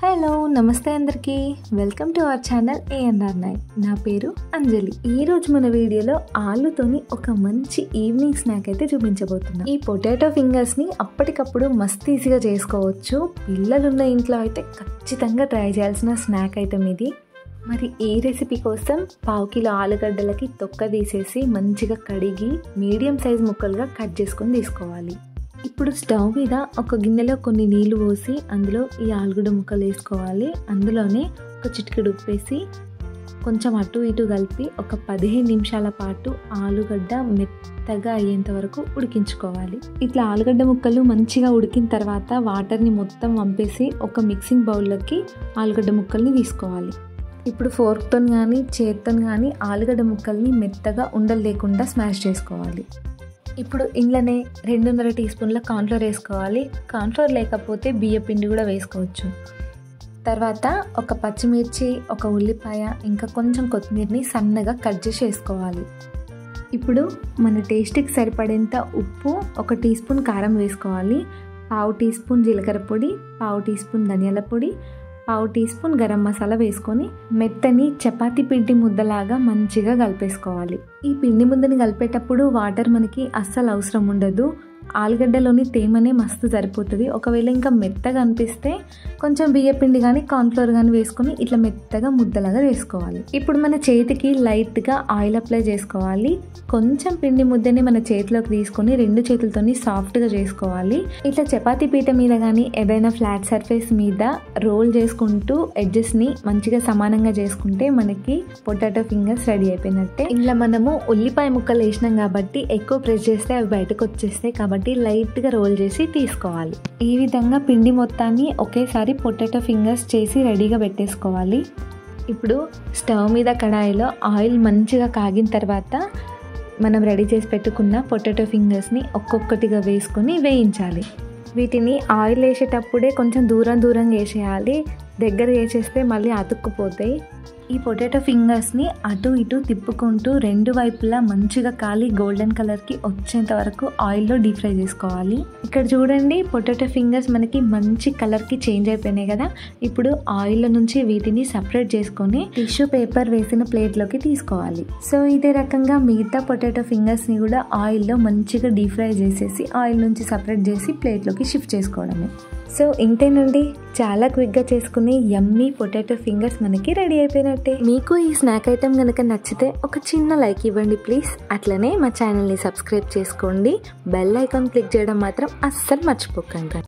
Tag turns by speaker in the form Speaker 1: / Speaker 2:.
Speaker 1: Hello నమస్తే అందరికీ welcome to our channel ANR9. నా పేరు అంజలి. ఈరోజు మన వీడియోలో ఆలుతోని ఒక మంచి ఈవినింగ్ స్నాక్ అయితే చూపించబోతున్నా. ఈ పొటాటో ఫింగర్స్ని అప్పటికప్పుడు మస్తు ఈజీగా చేసుకోవచ్చు. పిల్లలున్న ఇంట్లో అయితే ఖచ్చితంగా ట్రై చేయాల్సిన స్నాక్ ఐటమ్ ఇది. మరి ఈ రెసిపీ కోసం 1/2 కిలో ఆలుగడ్డలకి తొక్క తీసేసి మంచిగా కడిగి మీడియం సైజ్ ముక్కలుగా కట్ చేసుకొని తీసుకోవాలి. ఇప్పుడు స్టవ్ మీద ఒక గిన్నెలో కొన్ని నీళ్లు పోసి అందులో ఈ ఆలుగడ్డ ముక్కలు వేసుకోవాలి. అందులోనే ఒక చిటికెడు ఉప్పు వేసి కొంచెం అటు ఇటు కలిపి ఒక 15 నిమిషాల పాటు ఆలుగడ్డ మెత్తగా అయ్యేంత వరకు ఉడికించుకోవాలి. ఇట్లా ఆలుగడ్డ ముక్కలు మంచిగా ఉడికిన తర్వాత వాటర్ని మొత్తం వంపేసి ఒక మిక్సింగ్ బౌల్లోకి ఆలుగడ్డ ముక్కల్ని తీసుకోవాలి. ఇప్పుడు ఫోర్క్తో కానీ చేత్తో కానీ ఆలుగడ్డ ముక్కల్ని మెత్తగా ఉండలు లేకుండా స్మాష్ చేసుకోవాలి. ఇప్పుడు ఇంట్లోనే 2.5 టీ స్పూన్ల కార్న్ఫ్లోర్ వేసుకోవాలి. కార్న్ఫ్లోర్ లేకపోతే బియ్య పిండి కూడా వేసుకోవచ్చు. తర్వాత ఒక పచ్చిమిర్చి, ఒక ఉల్లిపాయ, ఇంకా కొంచెం కొత్తిమీరని సన్నగా కట్ చేసి వేసుకోవాలి. ఇప్పుడు మన టేస్ట్కి సరిపడేంత ఉప్పు, 1 టీ స్పూన్ కారం వేసుకోవాలి. 1/2 టీ స్పూన్ జీలకర్ర పొడి, 1/2 టీ స్పూన్ ధనియాల పొడి, 1/2 టీ స్పూన్ గరం మసాలా వేసుకొని మెత్తని చపాతీ పిండి ముద్దలాగా మంచిగా కలిపేసుకోవాలి. ఈ పిండి ముద్దని కలిపేటప్పుడు వాటర్ మనకి అస్సలు అవసరం ఉండదు. ఆలుగడ్డలోని తేమనే మస్తు సరిపోతుంది. ఒకవేళ ఇంకా మెత్తగా అనిపిస్తే కొంచెం బియ్య పిండి కానీ కార్న్ఫ్లోర్ కానీ వేసుకొని ఇట్లా మెత్తగా ముద్దలాగా వేసుకోవాలి. ఇప్పుడు మన చేతికి లైట్గా ఆయిల్ అప్లై చేసుకోవాలి. కొంచెం పిండి ముద్దని మన చేతిలోకి తీసుకొని 2 చేతులతోని సాఫ్ట్గా చేసుకోవాలి. ఇట్లా చపాతీ పీట మీద కానీ ఏదైనా ఫ్లాట్ సర్ఫేస్ మీద రోల్ చేసుకుంటూ ఎడ్జెస్ని మంచిగా సమానంగా చేసుకుంటే మనకి పొటాటో ఫింగర్స్ రెడీ అయిపోయినట్టే. ఇలా మనము ఉల్లిపాయ ముక్కలు వేసినాం కాబట్టి ఎక్కువ ప్రెస్ చేస్తే అవి బయటకు వచ్చేస్తాయి. కాబట్టి లైట్గా రోల్ చేసి తీసుకోవాలి. ఈ విధంగా పిండి మొత్తాన్ని ఒకేసారి పొటాటో ఫింగర్స్ చేసి రెడీగా పెట్టేసుకోవాలి. ఇప్పుడు స్టవ్ మీద కడాయిలో ఆయిల్ మంచిగా కాగిన తర్వాత మనం రెడీ చేసి పెట్టుకున్న పొటాటో ఫింగర్స్ని ఒక్కొక్కటిగా వేసుకొని వేయించాలి. వీటిని ఆయిల్ వేసేటప్పుడే కొంచెం దూరంగా వేసేయాలి. దగ్గర వేసేస్తే మళ్ళీ అతుక్కుపోతాయి. ఈ పొటాటో ఫింగర్స్ని అటు ఇటు తిప్పుకుంటూ 2 వైపులా మంచిగా కాలి గోల్డెన్ కలర్కి వచ్చేంత వరకు ఆయిల్లో డీప్ ఫ్రై చేసుకోవాలి. ఇక్కడ చూడండి, పొటాటో ఫింగర్స్ మనకి మంచి కలర్కి చేంజ్ అయిపోయినాయి కదా. ఇప్పుడు ఆయిల్లో నుంచి వీటిని సపరేట్ చేసుకొని టిష్యూ పేపర్ వేసిన ప్లేట్లోకి తీసుకోవాలి. సో ఇదే రకంగా మిగతా పొటాటో ఫింగర్స్ని కూడా ఆయిల్లో మంచిగా డీప్ ఫ్రై చేసేసి ఆయిల్ నుంచి సపరేట్ చేసి ప్లేట్లోకి షిఫ్ట్ చేసుకోవడమే. సో ఇంతేనండి, చాలా క్విక్గా చేసుకుని యమ్మీ పొటాటో ఫింగర్స్ మనకి రెడీ అయిపోయినట్టే. మీకు ఈ స్నాక్ ఐటెం కనుక నచ్చితే ఒక చిన్న లైక్ ఇవ్వండి ప్లీజ్. అట్లనే మా ఛానల్ని సబ్స్క్రైబ్ చేసుకోండి. బెల్ ఐకాన్ క్లిక్ చేయడం మాత్రం అస్సలు మర్చిపోకండి.